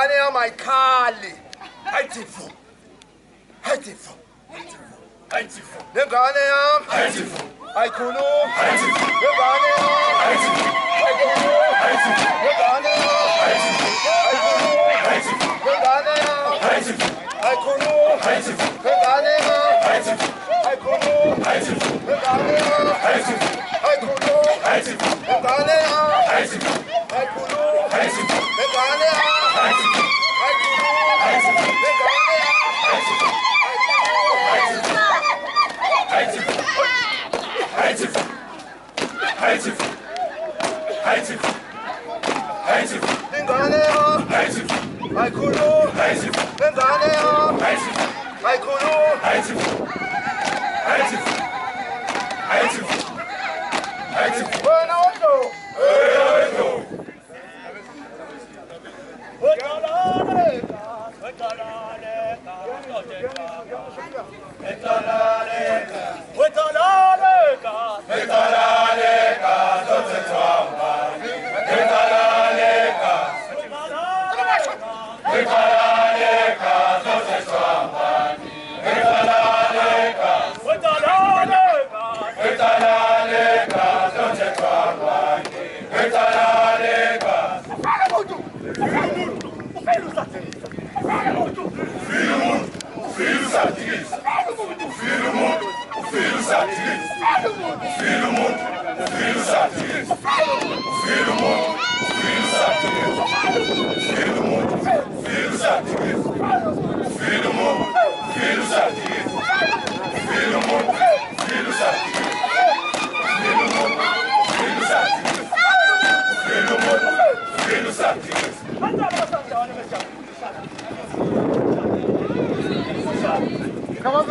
Nengane yamayikhali. Hayitifo. Hayitifo. Hayitifo. Nengane yam. Hayitifo. Ayikhulumi. Hayitifo. Nengane yam. Hayitifo. Ayikhulumi. Hayitifo. Nengane yam. Hayitifo. Ayikhulumi. Hayitifo. Nengane yam. Hayitifo. Ayikhulumi. Hayitifo. Nengane yam. Hayitifo. Ayikhulumi. Hayitifo. Nengane yam. Hayitifo. Ayikhulumi. Hayitifo. Nengane yam. Hayitifo. Ayikhulumi. Hayitifo. Nengane yam. Hayitifo. Ayikhulumi. Hayitifo. Nengane yam. Hayitifo. Hayitifo. Hayitifo. Hayitifo. Nengane yam. Hayitifo. Ayikhulumi. Hayitifo. Nengane yam. Hayitifo. Ayikhulumi. Hayitifo. Hayitifo. Hayitifo. Hayitifo. Wena wendo. Wendo. Come on,